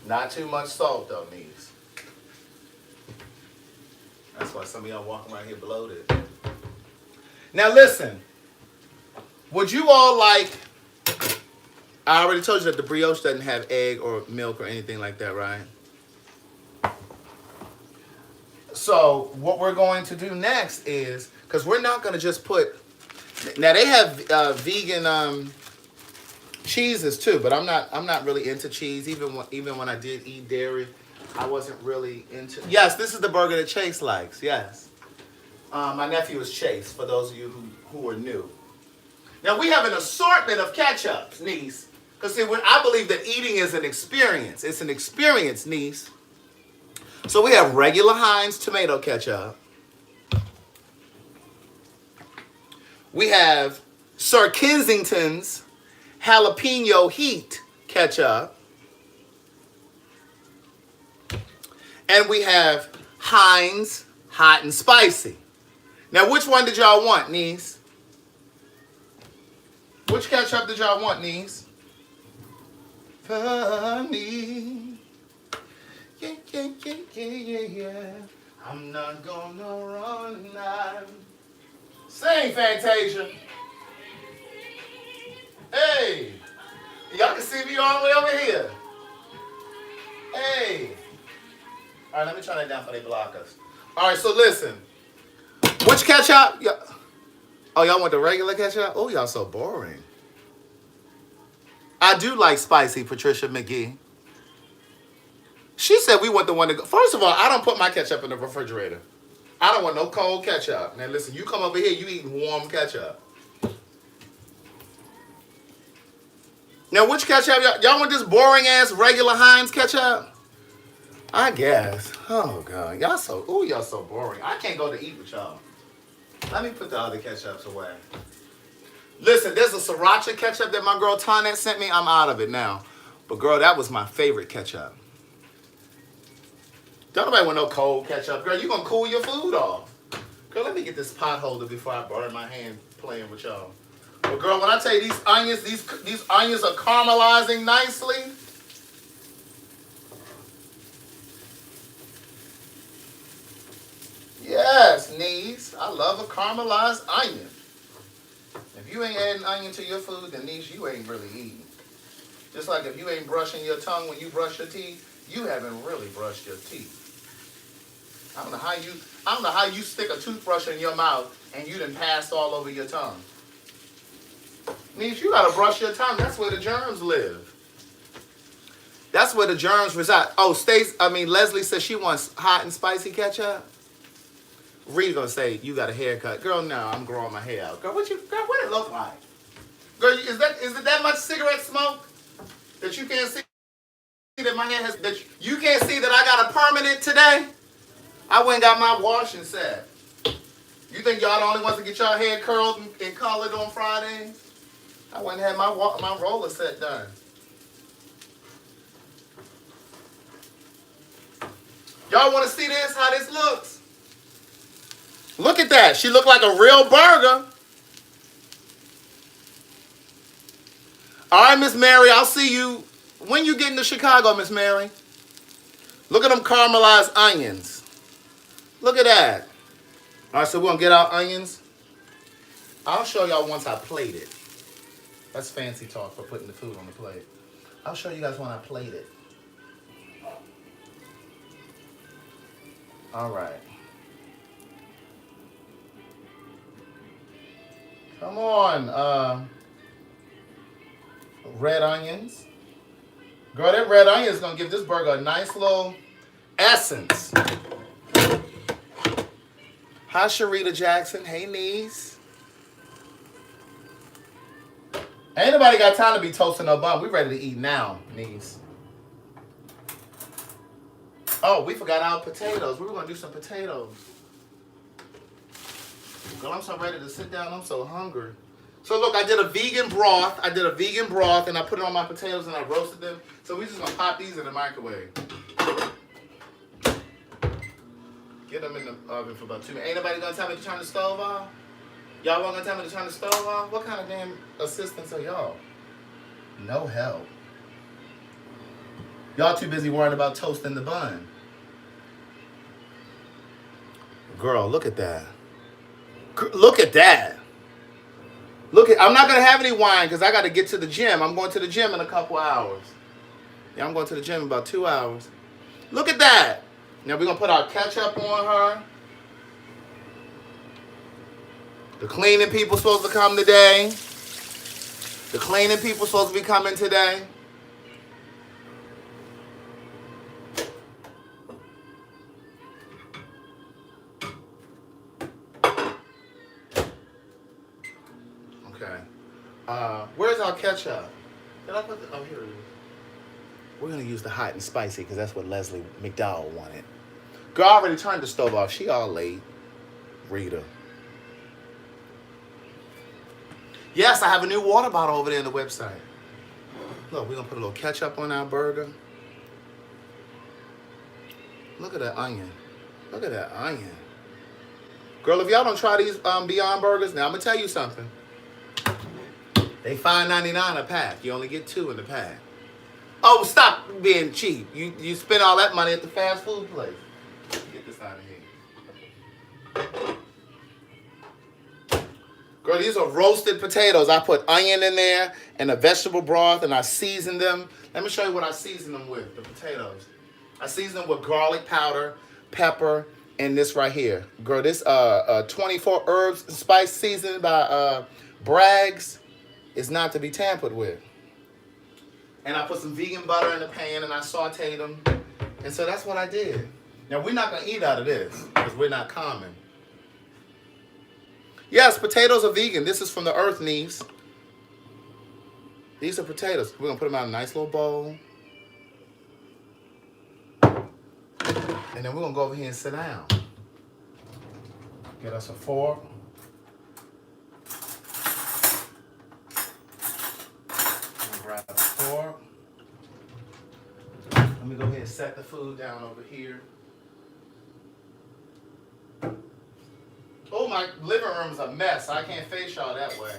[SPEAKER 1] Not too much salt, though, niece. That's why some of y'all walking around here bloated. Now, listen. Would you all like... I already told you that the brioche doesn't have egg or milk or anything like that, right? So what we're going to do next is, because we're not going to just put, now they have vegan cheeses too, but I'm not really into cheese. Even when I did eat dairy, I wasn't really into. Yes, this is the burger that Chase likes. Yes, my nephew is Chase. For those of you who are new, now we have an assortment of ketchups, niece. Because see, I believe that eating is an experience. It's an experience, niece. So we have regular Heinz tomato ketchup. We have Sir Kensington's jalapeno heat ketchup. And we have Heinz hot and spicy. Now, which one did y'all want, niece? Which ketchup did y'all want, niece? Funny. Yeah, yeah, yeah, yeah, yeah, yeah. I'm not gonna run now. Sing, Fantasia. Hey. Y'all can see me all the way over here. Hey. All right, let me turn that down for they block us. All right, so listen. Which ketchup? Oh, y'all want the regular ketchup? Oh, y'all so boring. I do like spicy, Patricia McGee. She said we want the one to go. First of all, I don't put my ketchup in the refrigerator. I don't want no cold ketchup. Now listen, you come over here, you eating warm ketchup. Now which ketchup? Y'all want this boring ass regular Heinz ketchup? I guess. Oh God, y'all so boring. I can't go to eat with y'all. Let me put the other ketchups away. Listen, there's a sriracha ketchup that my girl Tonette sent me. I'm out of it now. But girl, that was my favorite ketchup. Don't nobody want no cold ketchup. Girl, you gonna cool your food off. Girl, let me get this pot holder before I burn my hand playing with y'all. But girl, when I tell you these onions are caramelizing nicely. Yes, niece. I love a caramelized onion. If you ain't adding onion to your food, then niece, you ain't really eating. Just like if you ain't brushing your tongue when you brush your teeth, you haven't really brushed your teeth. I don't know how you stick a toothbrush in your mouth and you done passed all over your tongue. Means you gotta brush your tongue. That's where the germs live. That's where the germs reside. Oh, Leslie says she wants hot and spicy ketchup. Reed gonna say you got a haircut, girl. No, I'm growing my hair out. Girl, what it look like? Girl, is it that much cigarette smoke that you can't see that my hair has? That you can't see that I got a permanent today? I went and got my washing set. You think y'all the only ones to get y'all hair curled and colored on Fridays? I went and had my roller set done. Y'all want to see this? How this looks? Look at that. She looked like a real burger. All right, Miss Mary, I'll see you. When you getting to Chicago, Miss Mary? Look at them caramelized onions. Look at that. All right, so we're going to get our onions. I'll show y'all once I plate it. That's fancy talk for putting the food on the plate. I'll show you guys when I plate it. All right. Come on, red onions. Girl, that red onion is going to give this burger a nice little essence. Hi, Sharita Jackson. Hey, niece. Ain't nobody got time to be toasting no bun. We ready to eat now, niece. Oh, we forgot our potatoes. We were going to do some potatoes. Girl, I'm so ready to sit down. I'm so hungry. So look, I did a vegan broth. And I put it on my potatoes and I roasted them. So we just gonna pop these in the microwave. Get them in the oven for about 2 minutes. Ain't nobody gonna tell me to turn the stove off? Y'all gonna tell me to turn the stove off? What kind of damn assistants are y'all? No help. Y'all too busy worrying about toasting the bun. Girl, look at that. Look at that. I'm not going to have any wine because I got to get to the gym. I'm going to the gym in a couple hours. Yeah, I'm going to the gym in about 2 hours. Look at that. Now we're going to put our ketchup on her. The cleaning people supposed to come today. The cleaning people supposed to be coming today. Where's our ketchup? Did I put the... Oh, here it is. We're going to use the hot and spicy because that's what Leslie McDowell wanted. Girl, I already turned the stove off. She all late. Rita. Yes, I have a new water bottle over there on the website. Look, we're going to put a little ketchup on our burger. Look at that onion. Look at that onion. Girl, if y'all don't try these Beyond Burgers, now I'm going to tell you something. They $5.99 a pack. You only get 2 in the pack. Oh, stop being cheap. You spend all that money at the fast food place. Get this out of here. Girl, these are roasted potatoes. I put onion in there and a vegetable broth, and I seasoned them. Let me show you what I seasoned them with, the potatoes. I seasoned them with garlic powder, pepper, and this right here. Girl, this 24 herbs spice seasoned by Bragg's. Is not to be tampered with. And I put some vegan butter in the pan and I sauteed them. And so that's what I did. Now we're not going to eat out of this because we're not common. Yes, potatoes are vegan. This is from the earth, niece. These are potatoes. We're going to put them out in a nice little bowl. And then we're going to go over here and sit down. Get us a fork. Grab a fork. Let me go ahead and set the food down over here. Oh, my living room's a mess. I can't face y'all that way.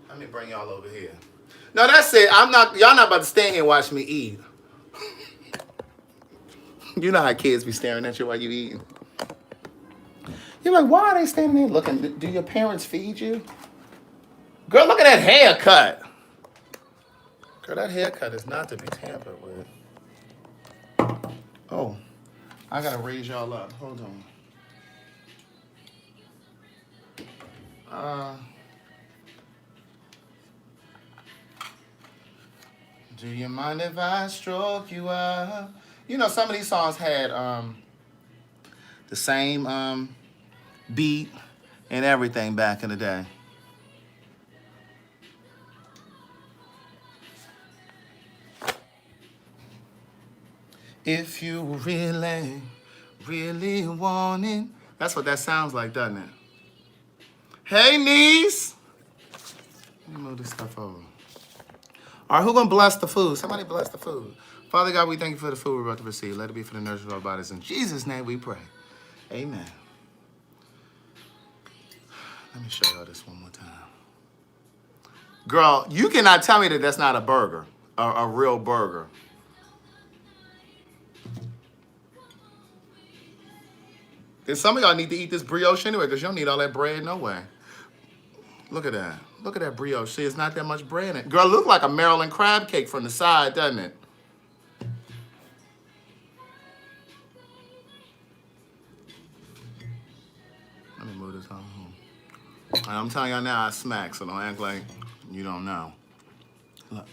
[SPEAKER 1] Let me bring y'all over here. No, that's it. Y'all not about to stand here and watch me eat. You know how kids be staring at you while you eating. You're like, why are they standing there looking? Do your parents feed you? Girl, look at that haircut. Girl, that haircut is not to be tampered with. Oh, I gotta raise y'all up. Hold on. Do you mind if I stroke you up? You know, some of these songs had the same beat and everything back in the day. If you really, really want it. That's what that sounds like, doesn't it? Hey, niece. Let me move this stuff over. All right, who's going to bless the food? Somebody bless the food. Father God, we thank you for the food we're about to receive. Let it be for the nourishment of our bodies. In Jesus' name we pray. Amen. Let me show y'all this one more time. Girl, you cannot tell me that that's not a burger, a real burger. And some of y'all need to eat this brioche anyway, because you don't need all that bread no way. Look at that. Look at that brioche. See, it's not that much bread in it. Girl, it look like a Maryland crab cake from the side, doesn't it? Let me move this on. And I'm telling y'all now, I smack, so don't act like you don't know. Look.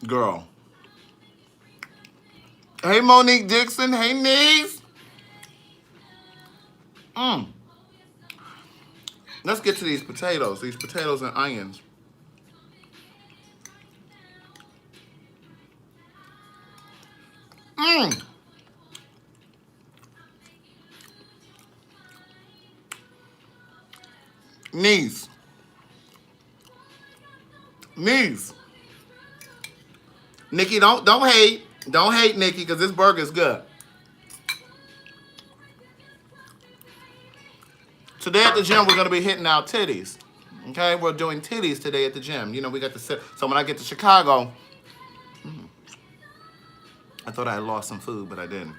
[SPEAKER 1] Girl. Hey, Monique Dixon. Hey, niece. Let's get to these potatoes and onions. Niece. Nikki, don't hate. Don't hate, Nikki, because this burger's good. Today at the gym, we're going to be hitting our titties. Okay? We're doing titties today at the gym. You know, we got to sit. So when I get to Chicago, I thought I had lost some food, but I didn't.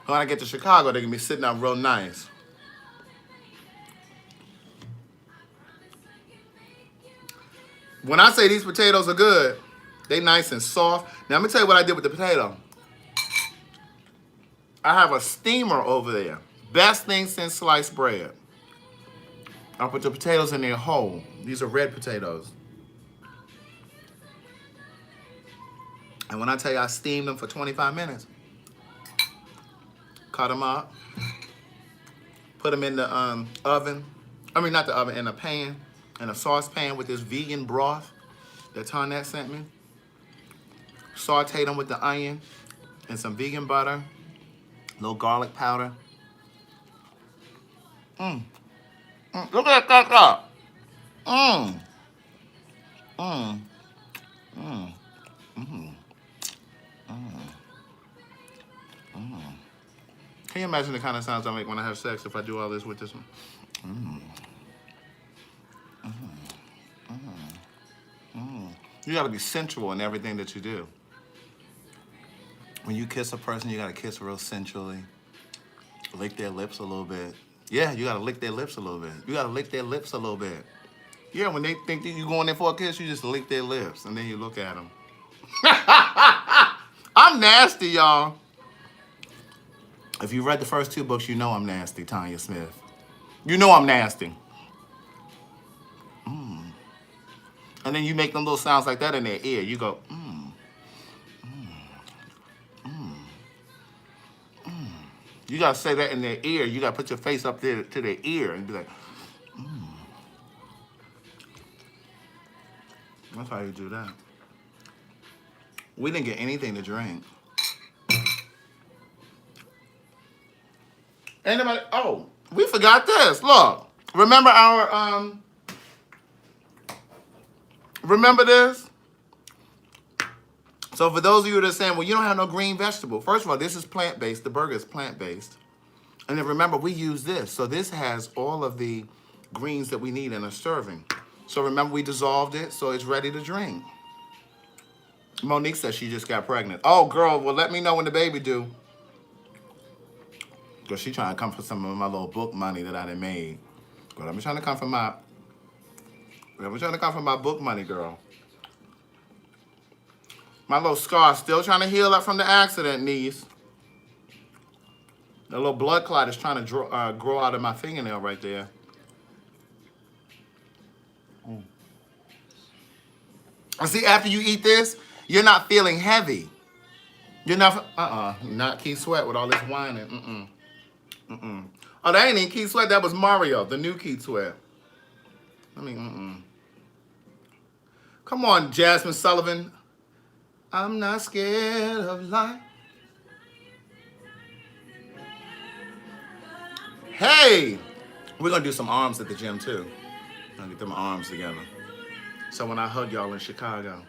[SPEAKER 1] When I get to Chicago, they're going to be sitting out real nice. When I say these potatoes are good, they nice and soft. Now, let me tell you what I did with the potato. I have a steamer over there. Best thing since sliced bread. I put the potatoes in there whole. These are red potatoes. And when I tell you I steamed them for 25 minutes, cut them up, put them in the oven. I mean, not the oven, in a pan, in a saucepan with this vegan broth that Tonette sent me. Saute them with the onion and some vegan butter, a little garlic powder. Look at that up. Can you imagine the kind of sounds I make when I have sex if I do all this with this one? You gotta be sensual in everything that you do. When you kiss a person, you gotta kiss real sensually. Lick their lips a little bit. Yeah, you gotta lick their lips a little bit. You gotta lick their lips a little bit. Yeah, when they think that you're going in for a kiss, you just lick their lips and then you look at them. I'm nasty, y'all. If you read the first 2 books, you know I'm nasty, Tanya Smith. You know I'm nasty. And then you make them little sounds like that in their ear. You go, You gotta say that in their ear. You gotta put your face up there to their ear and be like, That's how you do that. We didn't get anything to drink. Anybody? Oh, we forgot this. Look, remember our remember this? So for those of you that are saying, well, you don't have no green vegetable. First of all, this is plant-based. The burger is plant-based. And then remember, we use this. So this has all of the greens that we need in a serving. So remember, we dissolved it, so it's ready to drink. Monique says she just got pregnant. Oh, girl, well, let me know when the baby due. Because she trying to come for some of my little book money that I done made. Girl, I'm trying to come for my book money, girl. My little scar still trying to heal up from the accident, niece. The little blood clot is trying to grow out of my fingernail right there. And see, after you eat this, you're not feeling heavy. You're not, not Keith Sweat with all this whining. Oh, that ain't even Keith Sweat, that was Mario, the new Keith Sweat. Come on, Jasmine Sullivan. I'm not scared of life. Hey, we're gonna do some arms at the gym too. I'll get them arms together. So when I hug y'all in Chicago.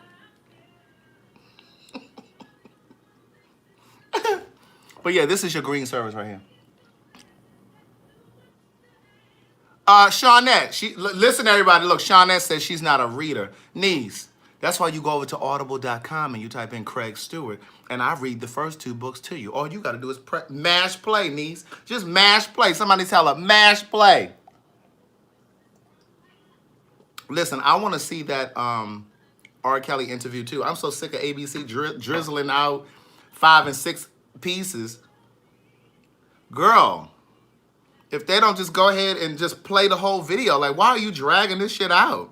[SPEAKER 1] But yeah, this is your green service right here. Shawnette, listen everybody, look, Shawnette says she's not a reader. Niece, that's why you go over to audible.com and you type in Craig Stewart, and I read the first 2 books to you. All you gotta do is mash play, niece. Just mash play. Somebody tell her, mash play. Listen, I wanna see that R. Kelly interview too. I'm so sick of ABC drizzling out 5 and 6 pieces. Girl, if they don't just go ahead and just play the whole video, like, why are you dragging this shit out?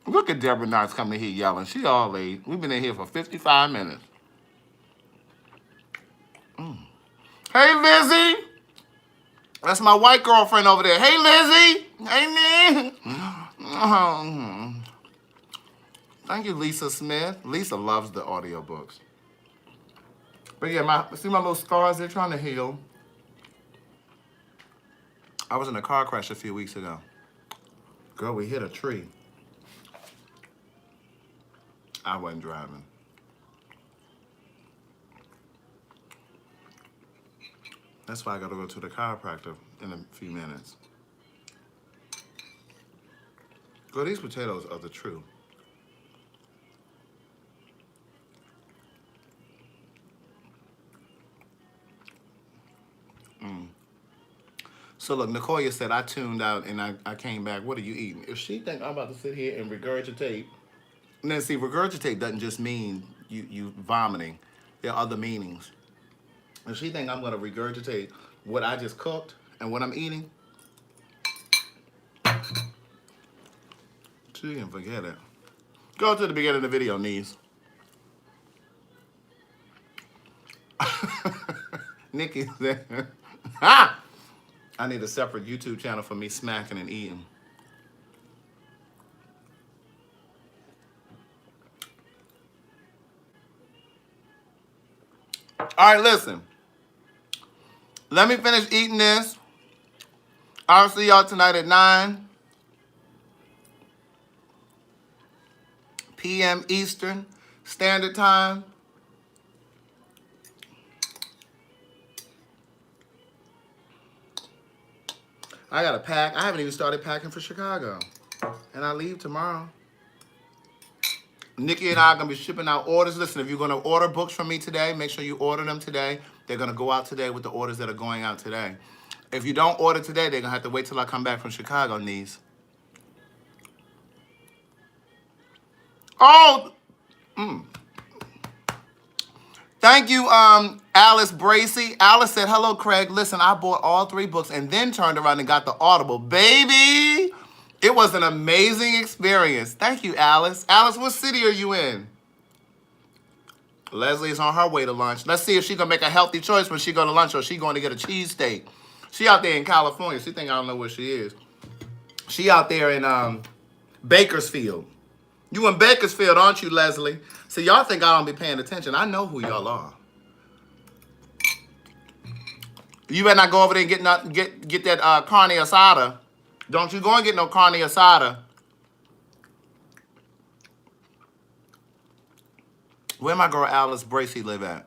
[SPEAKER 1] Look at Deborah Knox coming here yelling. She all late. We've been in here for 55 minutes. Hey, Lizzie. That's my white girlfriend over there. Hey, Lizzie. Hey, man. Thank you, Lisa Smith. Lisa loves the audiobooks. But yeah, see my little scars? They're trying to heal. I was in a car crash a few weeks ago. Girl, we hit a tree. I wasn't driving. That's why I gotta go to the chiropractor in a few minutes. Girl, these potatoes are the truth. So look, Nicoya said, I tuned out and I came back. What are you eating? If she think I'm about to sit here and regurgitate, and then see, regurgitate doesn't just mean you vomiting. There are other meanings. If she think I'm gonna regurgitate what I just cooked and what I'm eating, she can forget it. Go to the beginning of the video, niece. Nikki said, ha! I need a separate YouTube channel for me smacking and eating. All right, listen. Let me finish eating this. I'll see y'all tonight at 9 p.m. Eastern Standard Time. I gotta pack. I haven't even started packing for Chicago. And I leave tomorrow. Nikki and I are gonna be shipping out orders. Listen, if you're gonna order books from me today, make sure you order them today. They're gonna go out today with the orders that are going out today. If you don't order today, they're gonna have to wait till I come back from Chicago, niece. Oh! Thank you, Alice Bracy. Alice said, hello, Craig. Listen, I bought all 3 books and then turned around and got the Audible. Baby, it was an amazing experience. Thank you, Alice. Alice, what city are you in? Leslie is on her way to lunch. Let's see if she gonna make a healthy choice when she go to lunch, or she going to get a cheesesteak. She out there in California. She think I don't know where she is. She out there in Bakersfield. You in Bakersfield, aren't you, Leslie? So y'all think I don't be paying attention. I know who y'all are. You better not go over there and get that carne asada. Don't you go and get no carne asada. Where my girl Alice Bracy live at?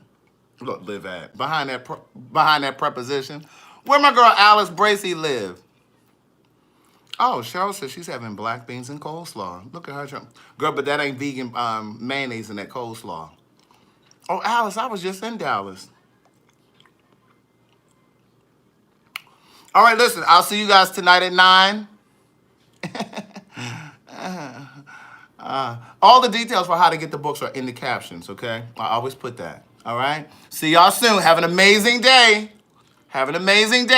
[SPEAKER 1] Look, live at. Behind that preposition. Where my girl Alice Bracy live? Oh, Cheryl says she's having black beans and coleslaw. Look at her. Girl, but that ain't vegan mayonnaise in that coleslaw. Oh, Alice, I was just in Dallas. All right, listen, I'll see you guys tonight at 9. All the details for how to get the books are in the captions, okay? I always put that, all right? See y'all soon. Have an amazing day. Have an amazing day.